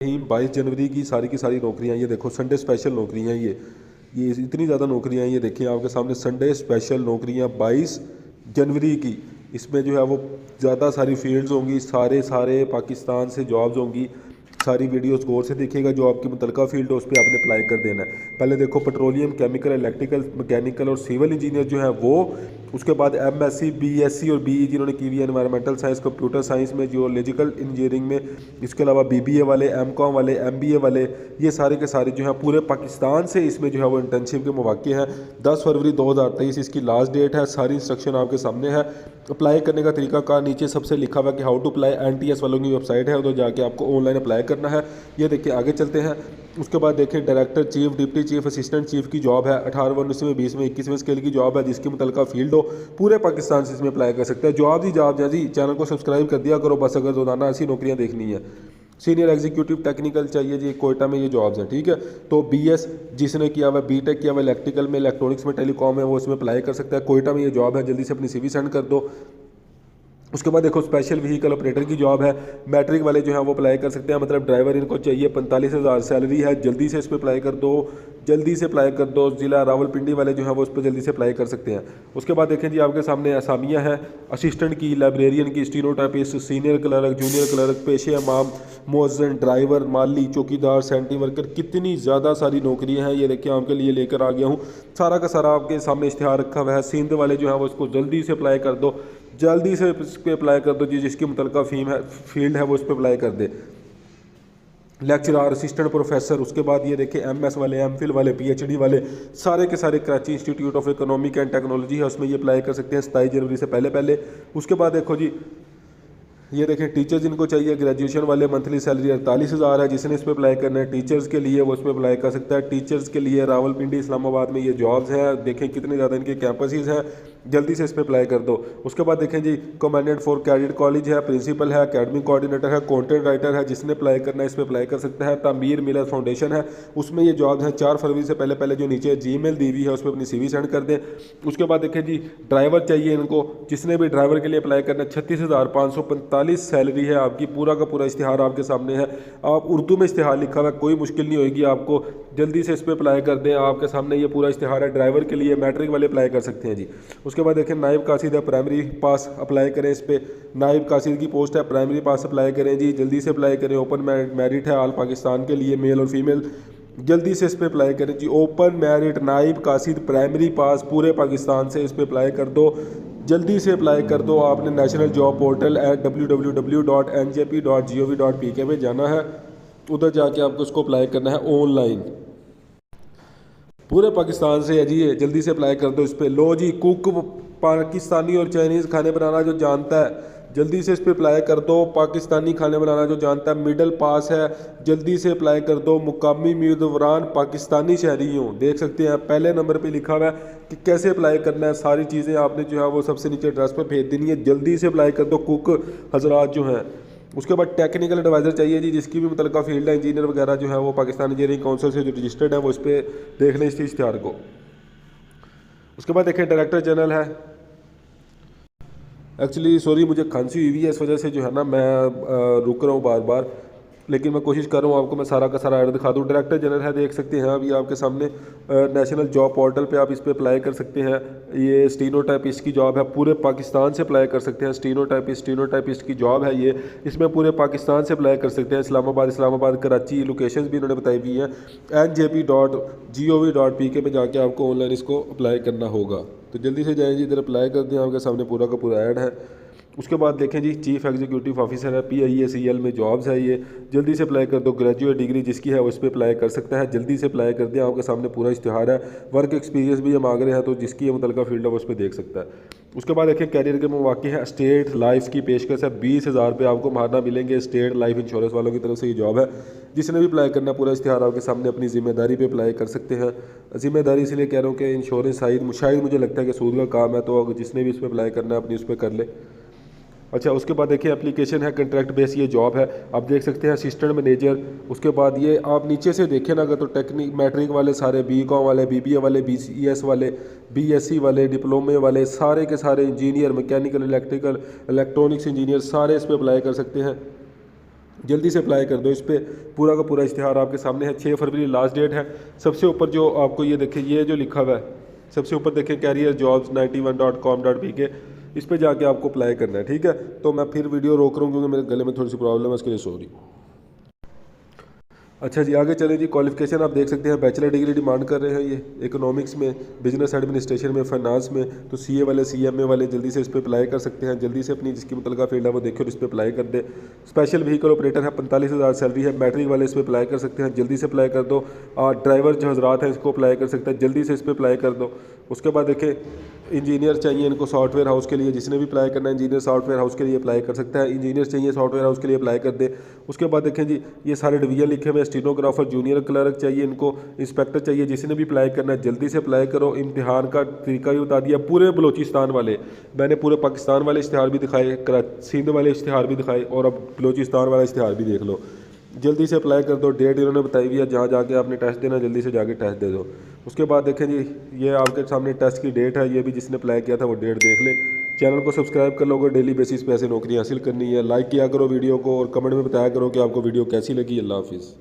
यही 22 जनवरी की सारी नौकरियां, ये देखो संडे स्पेशल नौकरियां, ये इतनी ज़्यादा नौकरियां हैं। ये देखिए आपके सामने संडे स्पेशल नौकरियां 22 जनवरी की। इसमें जो है वो ज़्यादा सारी फील्ड्स होंगी, सारे सारे पाकिस्तान से जॉब्स होंगी। सारी वीडियोस गौर से देखिएगा, जो आपकी मुतलका फील्ड है उस पर आपने अप्लाई कर देना है। पहले देखो पेट्रोलियम, केमिकल, इलेक्ट्रिकल, मैकेनिकल और सिविल इंजीनियर जो है वो। उसके बाद एमएससी, बीएससी और बीई जिन्होंने की हुई है एनवायरमेंटल साइंस, कंप्यूटर साइंस में, जियोलॉजिकल इंजीनियरिंग में। इसके अलावा बीबीए वाले, एमकॉम वाले, एमबीए वाले, ये सारे के सारे जो है पूरे पाकिस्तान से इसमें जो है वो इंटर्नशिप के मौके हैं। 10 फरवरी 2023 इसकी लास्ट डेट है। सारी इंस्ट्रक्शन आपके सामने है। अप्लाई करने का तरीका का नीचे सबसे लिखा हुआ कि हाउ टू अप्लाई, एनटीएस वालों की वेबसाइट है, उधर जाके आपको ऑनलाइन अप्लाई करना है। ये देखिए आगे चलते हैं। उसके बाद देखें director chief, deputy chief, assistant chief की जॉब है। 18वें, 19वें, 20वें, 21वें स्केल की जॉब है। जिसकी मुतलका फील्ड हो पूरे पाकिस्तान से इसमें अप्लाई कर सकते हैं। जॉब जी चैनल को सब्सक्राइब कर दिया करो बस, अगर रोजाना ऐसी नौकरियां देखनी है। सीनियर एग्जीक्यूटिव टेक्निकल चाहिए जी, कोयटा में ये जॉब्स हैं, ठीक है। तो बीएस जिसने किया हुआ, बीटेक किया हुआ इलेक्ट्रिकल में, इलेक्ट्रॉनिक्स में, टेलीकॉम है, वो इसमें अप्लाई कर सकता है। कोयटा में ये जॉब है, जल्दी से अपनी सीवी सेंड कर दो। उसके बाद देखो स्पेशल व्हीकल ऑपरेटर की जॉब है। मैट्रिक वाले जो है वो अप्लाई कर सकते हैं, मतलब ड्राइवर इनको चाहिए। 45,000 सैलरी है, जल्दी से इस पर अप्लाई कर दो, जल्दी से अप्लाई कर दो। ज़िला रावलपिंडी वाले जो है वो उस पर जल्दी से अप्लाई कर सकते हैं। उसके बाद देखें जी आपके सामने असामियाँ हैं। असिस्टेंट की, लाइब्रेरियन की, stenotypist, senior clerk, junior clerk, पेशे इमाम, मुअज्जिन, ड्राइवर, माली, चौकीदार, सेंट्री वर्कर, कितनी ज़्यादा सारी नौकरियाँ हैं। ये देखिए आपके लिए लेकर आ गया हूँ, सारा का सारा आपके सामने इश्तिहार रखा हुआ है। सिंध वाले जो है वो इसको जल्दी से अप्लाई कर दो, जल्दी से इस पर अप्लाई कर दो जी। जिसकी मुतलका फील्ड है वो इस पर अप्लाई कर दे। लेक्चरार, असिस्टेंट प्रोफेसर, उसके बाद ये देखें एमएस वाले, एमफिल वाले, पीएचडी वाले, सारे के सारे Karachi institute of economic and technology है उसमें ये अप्लाई कर सकते हैं 27 जनवरी से पहले पहले। उसके बाद देखो जी ये देखें टीचर्स इनको चाहिए, ग्रेजुएशन वाले, मंथली सैलरी 48,000 है। जिसने इस पर अप्लाई करना है टीचर्स के लिए वो इस पर अप्लाई कर सकता है। टीचर्स के लिए रावलपिंडी, इस्लामाबाद में ये जॉब्स हैं। देखें कितने ज़्यादा इनके कैंपसेस हैं, जल्दी से इस पर अप्लाई कर दो। उसके बाद देखें जी कमांडेंट फॉर कैडेट कॉलेज है, प्रिंसिपल है, अकेडमिक कोऑर्डिनेटर है, कंटेंट राइटर है। जिसने अप्लाई करना है इस पर अप्लाई कर सकता है। तामीर मिलर फाउंडेशन है, उसमें ये जॉब्स हैं। 4 फरवरी से पहले पहले जो नीचे जीमेल दी हुई है उस पर अपनी सीवी सेंड कर दें। उसके बाद देखें जी ड्राइवर चाहिए इनको, जिसने भी ड्राइवर के लिए अप्लाई करना है 36,545 सैलरी है आपकी। पूरा का पूरा इश्तिहार आपके सामने है। आप उर्दू में इश्तिहार लिखा हुआ है, कोई मुश्किल नहीं होगी आपको, जल्दी से इस पर अप्लाई कर दें। आपके सामने ये पूरा इश्तिहार है। ड्राइवर के लिए मैट्रिक वाले अप्लाई कर सकते हैं जी। उसके बाद देखें नायब कासिद है, प्राइमरी पास अप्लाई करें इस पर। नायब कासिद की पोस्ट है, प्राइमरी पास अप्लाई करें जी, जल्दी से अप्लाई करें। ओपन मेरिट है ऑल पाकिस्तान के लिए, मेल और फीमेल, जल्दी से इस पर अप्लाई करें जी। ओपन मेरिट नायब कासिद प्राइमरी पास पूरे पाकिस्तान से इस पर अप्लाई कर दो, जल्दी से अप्लाई कर दो। आपने नेशनल जॉब पोर्टल www.njp.gov.pk पे जाना है, उधर जाके आपको उसको अप्लाई करना है ऑनलाइन। पूरे पाकिस्तान से है जी, ये जल्दी से अप्लाई कर दो इस पर। लो जी कुक, पाकिस्तानी और चाइनीज़ खाने बनाना जो जानता है जल्दी से इस पर अप्लाई कर दो। पाकिस्तानी खाने बनाना जो जानता है, मिडल पास है, जल्दी से अप्लाई कर दो। मुकामी उम्मीदवारान पाकिस्तानी शहरी हों, देख सकते हैं पहले नंबर पे लिखा हुआ है कि कैसे अप्लाई करना है। सारी चीज़ें आपने जो है वो सबसे नीचे एड्रेस पर भेज देनी है, जल्दी से अप्लाई कर दो कुक हजरात जो हैं। उसके बाद टेक्निकल एडवाइज़र चाहिए जी, जिसकी भी मुतलका फील्ड है, इंजीनियर वगैरह जो है वो पाकिस्तान इंजीनियरिंग काउंसिल से जो रजिस्टर्ड है वो इस पर देख लें इस इश्तिहार को। उसके बाद देखें डायरेक्टर जनरल है। एक्चुअली सॉरी मुझे खांसी हुई है, इस वजह से जो है ना मैं रुक रहा हूँ बार बार, लेकिन मैं कोशिश कर रहा हूँ आपको मैं सारा का सारा ऐड दिखा दूँ। डायरेक्टर जनरल है, देख सकते हैं अभी आपके सामने नेशनल जॉब पोर्टल पे आप इस पर अप्लाई कर सकते हैं। ये स्टीनोटाइपिस्ट की जॉब है, पूरे पाकिस्तान से अप्लाई कर सकते हैं। स्टीनोटाइपिस्ट की जॉब है ये, इसमें पूरे पाकिस्तान से अप्लाई कर सकते हैं। इस्लामाबाद, कराची लोकेशन भी इन्होंने बताई हुई हैं। njp.gov.pk पे जाके आपको ऑनलाइन इसको अप्लाई करना होगा, तो जल्दी से जाएँ जी, इधर अप्लाई कर दें। आपके सामने पूरा का पूरा ऐड है। उसके बाद देखें जी चीफ एग्जीक्यूटिव ऑफिसर है, PIACL में जॉब्स है, ये जल्दी से अप्लाई कर दो। ग्रेजुएट डिग्री जिसकी है उस पर अप्लाई कर सकता है, जल्दी से अप्लाई कर दें। आपके सामने पूरा इश्तिहार है। वर्क एक्सपीरियंस भी ये मांग रहे हैं, तो जिसकी ये मुतलका फील्ड है वो उस पर देख सकता है। उसके बाद देखिए कैरियर के मौके हैं। स्टेट लाइफ की पेशकश है, 20,000 रुपये आपको मारना मिलेंगे। स्टेट लाइफ इंश्योरेंस वालों की तरफ से ये जॉब है। जिसने भी अप्लाई करना पूरा इश्तिहार आपके सामने अपनी जिम्मेदारी पे अप्लाई कर सकते हैं। जिम्मेदारी इसलिए कह रहा हूँ कि इंश्योरेंस शायद मुझे लगता है कि सूद का काम है, तो जिसने भी इस पर अप्लाई करना है अपनी उस पर कर ले। अच्छा उसके बाद देखिए एप्लीकेशन है, कंट्रैक्ट बेस ये जॉब है, आप देख सकते हैं असिस्टेंट मैनेजर। उसके बाद ये आप नीचे से देखें ना अगर तो टेक्निक मैट्रिक वाले सारे, BCom वाले, BBA वाले, BCS वाले, BSc वाले, डिप्लोमे वाले, सारे के सारे engineer, mechanical, electrical, electronics engineer सारे इस पर अप्लाई कर सकते हैं। जल्दी से अप्लाई कर दो। इस पर पूरा का पूरा इश्तिहार आपके सामने है। 6 फरवरी लास्ट डेट है। सबसे ऊपर जो आपको ये देखिए, ये जो लिखा हुआ है सबसे ऊपर देखिए कैरियर जॉब्स 91.com.pk, इस पर जाके आपको अप्लाई करना है, ठीक है। तो मैं फिर वीडियो रोक रहा हूँ क्योंकि मेरे गले में थोड़ी सी प्रॉब्लम है, उसके लिए सॉरी। अच्छा जी, आगे चलें जी। क्वालिफिकेशन आप देख सकते हैं, बैचलर डिग्री डिमांड कर रहे हैं ये इकोनॉमिक्स में, बिजनेस एडमिनिस्ट्रेशन में, फाइनेंस में। तो सीए वाले, सीएमए वाले जल्दी से इस पर अप्लाई कर सकते हैं। जल्दी से अपनी जिसकी मुतलका फील्ड है वो देखिए और इस पर अप्लाई कर दे। स्पेशल व्हीकल ऑपरेटर है, 45,000 सैलरी है। मैट्रिक वाले इस पर अप्लाई कर सकते हैं, जल्दी से अप्लाई कर दो। और ड्राइवर जो हजरात हैं इसको अप्लाई कर सकते हैं, जल्दी से इस पर अप्लाई कर दो। उसके बाद देखें इंजीनियर चाहिए इनको सॉफ्टवेयर हाउस के लिए, जिसने भी अप्लाई करना है इंजीनियर सॉफ्टवेयर हाउस के लिए अप्लाई कर सकता है। इंजीनियर चाहिए सॉफ्टवेयर हाउस के लिए अप्लाई कर दे। उसके बाद देखें जी, ये सारे डिवीजन लिखे हुए हैं। स्टीनोग्राफर, जूनियर क्लर्क चाहिए इनको, इंस्पेक्टर चाहिए, जिसने भी अप्लाई करना है जल्दी से अप्लाई करो। इम्तिहान का तरीका भी बता दिया, पूरे बलोचिस्तान वाले, मैंने पूरे पाकिस्तान वाले इश्तिहार भी दिखाए, सिंध वाले इश्तिहार भी दिखाए, और अब बलोचिस्तान वाला इश्तिहार भी देख लो। जल्दी से अप्लाई कर दो। डेट इन्होंने बताई हुई है, जहाँ जाके आपने टेस्ट देना जल्दी से जाके टेस्ट दे दो। उसके बाद देखें जी, ये आपके सामने टेस्ट की डेट है, ये भी जिसने अप्लाई किया था वो डेट देख ले। चैनल को सब्सक्राइब कर लोगे, डेली बेसिस पे ऐसे नौकरी हासिल करनी है। लाइक किया करो वीडियो को और कमेंट में बताया करो कि आपको वीडियो कैसी लगी। अल्लाह हाफिज़।